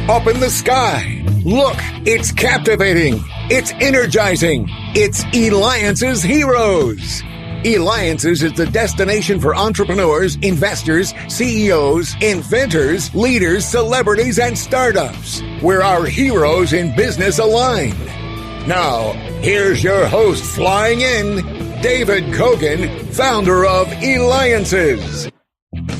Up in the sky. Look, it's captivating. It's energizing. It's Eliances Heroes. Eliances is the destination for entrepreneurs, investors, CEOs, inventors, leaders, celebrities, and startups, where our heroes in business align. Now, here's your host flying in, David Kogan, founder of Eliances.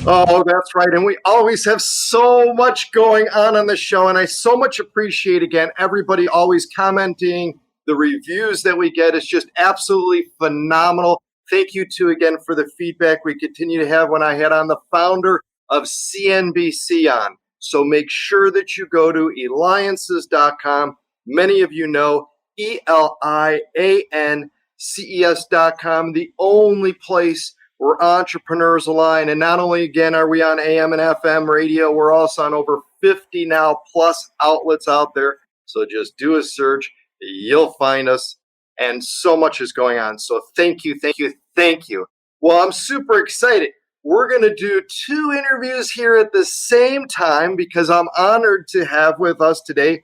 Oh, that's right. And we always have so much going on the show. And I so much appreciate, again, everybody always commenting. The reviews that we get is just absolutely phenomenal. Thank you, too, again, for the feedback we continue to have when I had on the founder of CNBC on. So make sure that you go to Eliances.com. Many of you know Eliances.com, the only place where entrepreneurs align. And not only, again, are we on AM and FM radio, we're also on over 50 now plus outlets out there. So just do a search. You'll find us. And so much is going on. So thank you. Well, I'm super excited. We're going to do 2 interviews here at the same time because I'm honored to have with us today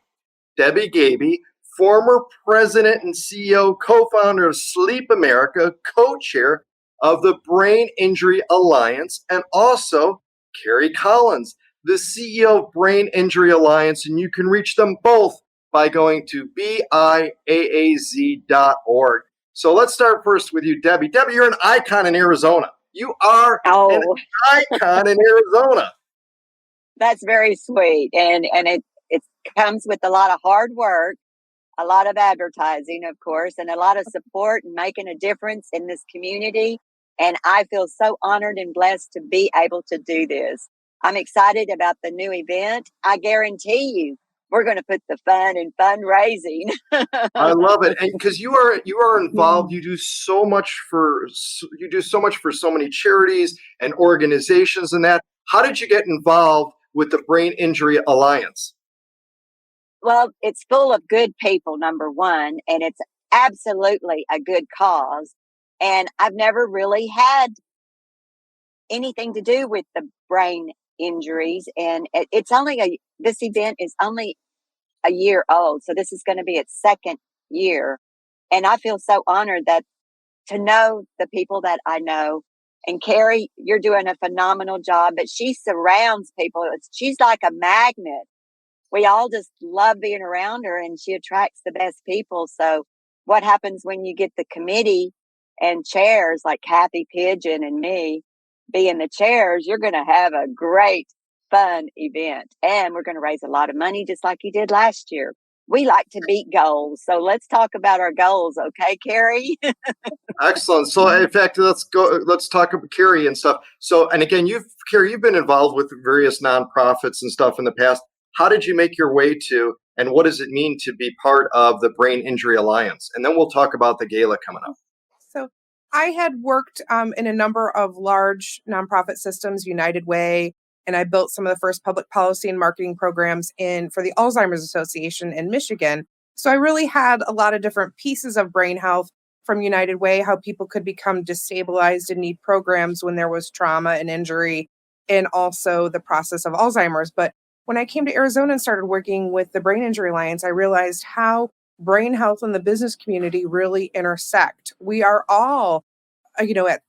Gaby, former president and CEO, co-founder of Sleep America, co-chair of the Brain Injury Alliance, and also Carrie Collins, the CEO of Brain Injury Alliance. And you can reach them both by going to biaaz.org. So let's start first with you, Debbie. Debbie, you're an icon in Arizona. You are an icon in Arizona. That's very sweet. And it comes with a lot of hard work, a lot of advertising, of course, and a lot of support and making a difference in this community. And I feel so honored and blessed to be able to do this. I'm excited about the new event. I guarantee you, we're going to put the fun in fundraising. I love it, and because you are involved, you do so much for so many charities and organizations. And that, how did you get involved with the Brain Injury Alliance? Well, it's full of good people, number one, and it's absolutely a good cause. And I've never really had anything to do with the brain injuries. And this event is only a year old. So this is going to be its 2nd year. And I feel so honored that to know the people that I know. And Carrie, you're doing a phenomenal job, but she surrounds people. She's like a magnet. We all just love being around her, and she attracts the best people. So what happens when you get the committee and chairs like Kathy Pigeon and me being the chairs? You're going to have a great, fun event. And we're going to raise a lot of money just like you did last year. We like to beat goals. So let's talk about our goals. Okay, Carrie? Excellent. So in fact, let's talk about Carrie and stuff. So, and again, Carrie, you've been involved with various nonprofits and stuff in the past. How did you make your way to, and what does it mean to be part of the Brain Injury Alliance? And then we'll talk about the gala coming up. So I had worked in a number of large nonprofit systems, United Way, and I built some of the first public policy and marketing programs for the Alzheimer's Association in Michigan. So I really had a lot of different pieces of brain health from United Way, how people could become destabilized and need programs when there was trauma and injury, and also the process of Alzheimer's. But when I came to Arizona and started working with the Brain Injury Alliance, I realized how brain health and the business community really intersect. We are all, at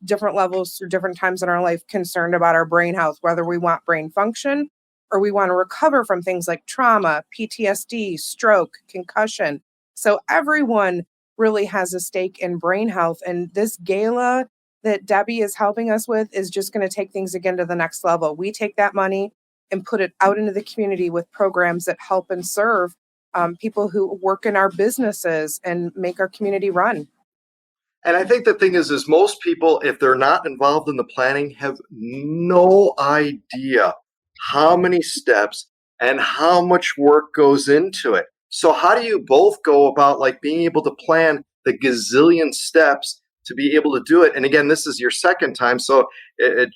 different levels through different times in our life concerned about our brain health, whether we want brain function or we want to recover from things like trauma, PTSD, stroke, concussion. So everyone really has a stake in brain health. And this gala that Debbie is helping us with is just going to take things again to the next level. We take that money and put it out into the community with programs that help and serve people who work in our businesses and make our community run. And I think the thing is most people, if they're not involved in the planning, have no idea how many steps and how much work goes into it. So how do you both go about being able to plan the gazillion steps to be able to do it? And again, this is your 2nd time, so it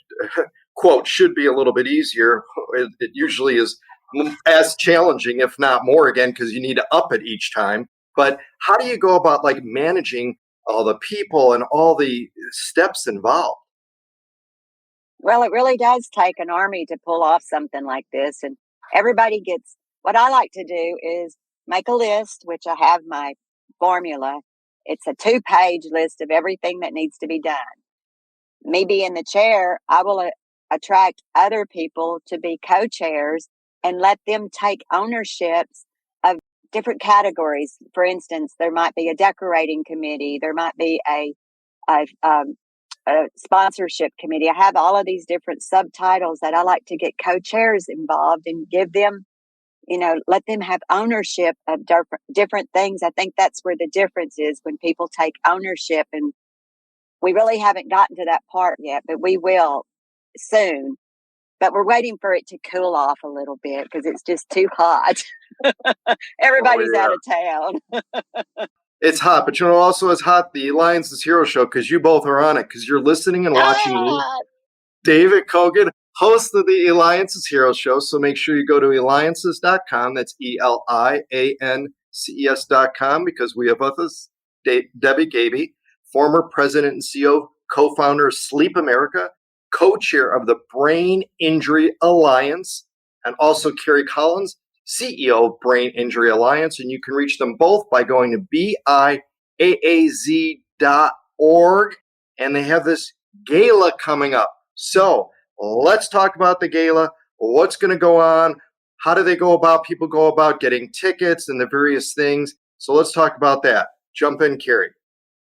quote, should be a little bit easier. It usually is as challenging, if not more, again, because you need to up it each time. But how do you go about managing all the people and all the steps involved? Well, it really does take an army to pull off something like this. And everybody gets what I like to do is make a list, which I have my formula. It's a 2-page list of everything that needs to be done. Me being the chair, I will attract other people to be co chairs and let them take ownerships of different categories. For instance, there might be a decorating committee, there might be a, um, a sponsorship committee. I have all of these different subtitles that I like to get co chairs involved and give them, let them have ownership of different things. I think that's where the difference is when people take ownership. And we really haven't gotten to that part yet, but we will soon. But we're waiting for it to cool off a little bit because it's just too hot. Everybody's out of town. It's hot, but also it's hot, the Eliances Hero Show, because you both are on it, because you're listening and watching me, David Kogan, host of the Eliances Hero Show. So make sure you go to Eliances.com. That's ELIANCES.com, because we have with us Debbie Gaby, former president and CEO, co-founder of Sleep America, co-chair of the Brain Injury Alliance, and also Carrie Collins, CEO of Brain Injury Alliance. And you can reach them both by going to BIAAZ.org. And they have this gala coming up. So let's talk about the gala. What's going to go on? How do people go about getting tickets and the various things? So let's talk about that. Jump in, Carrie.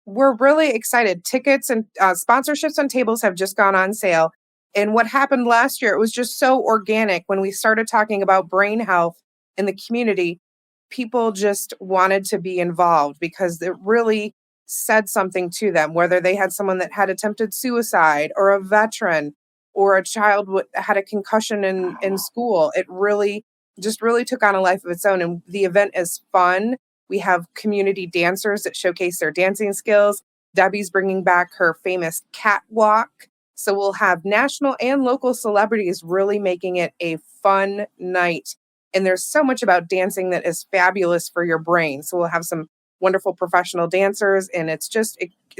We're really excited. Tickets and sponsorships on tables have just gone on sale. And what happened last year, it was just so organic. When we started talking about brain health in the community, people just wanted to be involved because it really said something to them, whether they had someone that had attempted suicide or a veteran or a child had a concussion in school. It really took on a life of its own. And the event is fun. We have community dancers that showcase their dancing skills. Debbie's bringing back her famous catwalk. So we'll have national and local celebrities really making it a fun night. And there's so much about dancing that is fabulous for your brain. So we'll have some wonderful professional dancers. And it's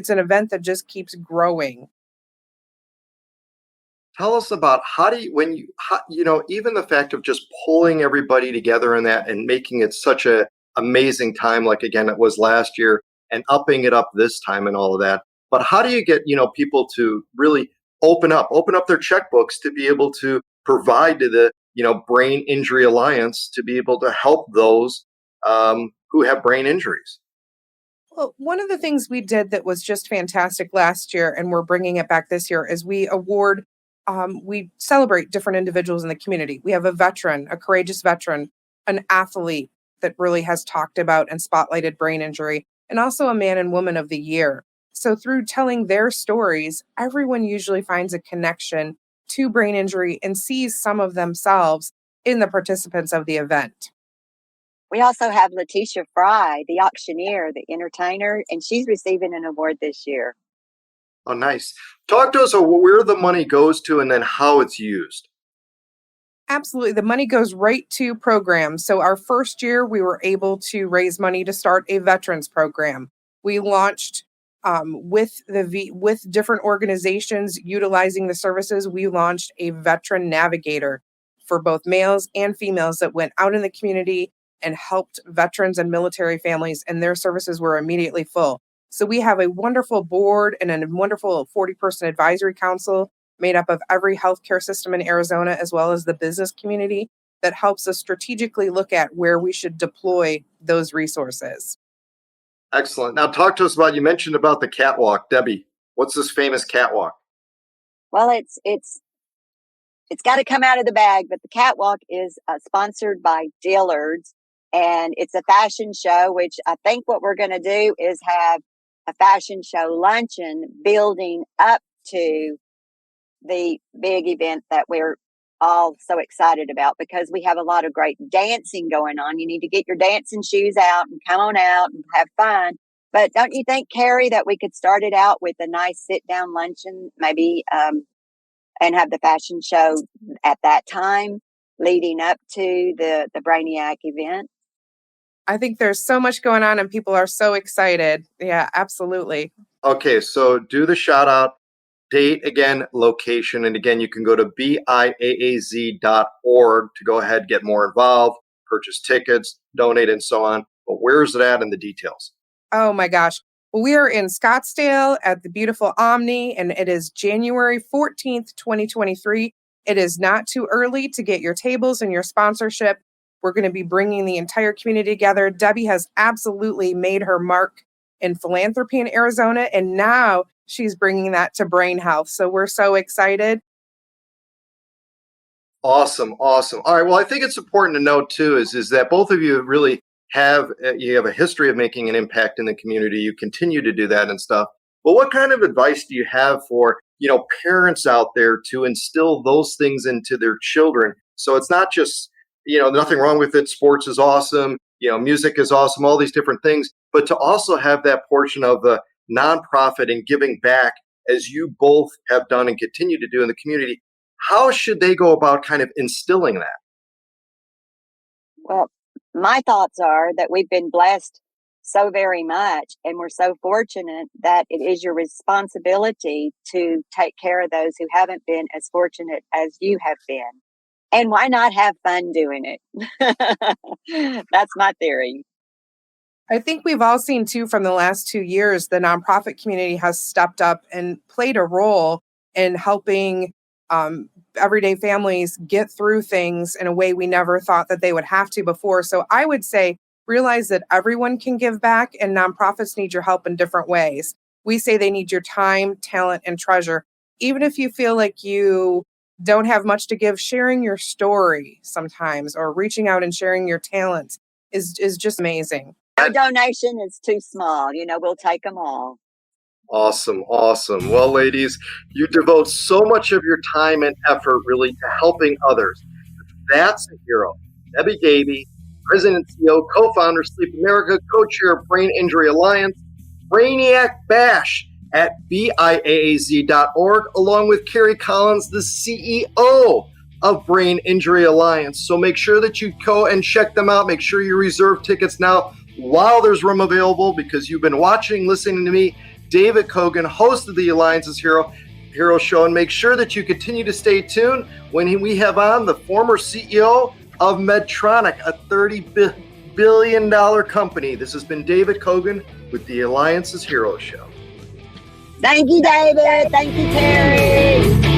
an event that just keeps growing. Tell us about even the fact of just pulling everybody together in that and making it such a amazing time, like again it was last year, and upping it up this time and all of that. But how do you get people to really open up their checkbooks to be able to provide to the Brain Injury Alliance to be able to help those who have brain injuries? Well, one of the things we did that was just fantastic last year, and we're bringing it back this year, is we celebrate different individuals in the community. We have a veteran, a courageous veteran, an athlete that really has talked about and spotlighted brain injury, and also a man and woman of the year. So through telling their stories, everyone usually finds a connection to brain injury and sees some of themselves in the participants of the event. We also have Letitia Fry, the auctioneer, the entertainer, and she's receiving an award this year. Oh, nice. Talk to us about where the money goes to and then how it's used. Absolutely. The money goes right to programs. So our first year, we were able to raise money to start a veterans program. We launched with different organizations utilizing the services. We launched a veteran navigator for both males and females that went out in the community and helped veterans and military families, and their services were immediately full. So we have a wonderful board and a wonderful 40-person advisory council made up of every healthcare system in Arizona, as well as the business community, that helps us strategically look at where we should deploy those resources. Excellent. Now talk to us you mentioned about the catwalk. Debbie, what's this famous catwalk? Well, it's got to come out of the bag, but the catwalk is sponsored by Dillard's, and it's a fashion show, which I think what we're going to do is have a fashion show luncheon building up to the big event that we're all so excited about, because we have a lot of great dancing going on. You need to get your dancing shoes out and come on out and have fun. But don't you think, Carrie, that we could start it out with a nice sit-down luncheon, maybe, and have the fashion show at that time leading up to the Brainiac event? I think there's so much going on and people are so excited. Yeah, absolutely. Okay, so do the shout out. date, again, location, and again, you can go to biaaz.org to go ahead, get more involved, purchase tickets, donate, and so on. But where is it at in the details? Oh my gosh. Well, we are in Scottsdale at the beautiful Omni, and it is January 14th, 2023. It is not too early to get your tables and your sponsorship. We're going to be bringing the entire community together. Debbie has absolutely made her mark in philanthropy in Arizona, and now she's bringing that to brain health. So we're so excited. Awesome. All right. Well, I think it's important to note too is that both of you really have a history of making an impact in the community. You continue to do that and stuff. But what kind of advice do you have for parents out there to instill those things into their children? So it's not just nothing wrong with it. Sports is awesome. Music is awesome. All these different things, but to also have that portion of the nonprofit and giving back, as you both have done and continue to do in the community. How should they go about kind of instilling that? Well, my thoughts are that we've been blessed so very much, and we're so fortunate that it is your responsibility to take care of those who haven't been as fortunate as you have been. And why not have fun doing it? That's my theory. I think we've all seen too from the last 2 years, the nonprofit community has stepped up and played a role in helping everyday families get through things in a way we never thought that they would have to before. So I would say, realize that everyone can give back, and nonprofits need your help in different ways. We say they need your time, talent, and treasure. Even if you feel like you don't have much to give, sharing your story sometimes or reaching out and sharing your talents is just amazing. No donation is too small. We'll take them all. Awesome. Well, ladies, you devote so much of your time and effort really to helping others. That's a hero. Debbie Gaby, President and CEO, co-founder, Sleep America, co-chair of Brain Injury Alliance, Brainiac Bash at biaaz.org, along with Carrie Collins, the CEO of Brain Injury Alliance. So make sure that you go and check them out. Make sure you reserve tickets now while there's room available, because you've been watching, listening to me, David Kogan, host of the Eliances Hero Show, and make sure that you continue to stay tuned when we have on the former CEO of Medtronic, a $30 billion company. This has been David Kogan with the Eliances Hero Show. Thank you, David. Thank you, Carrie.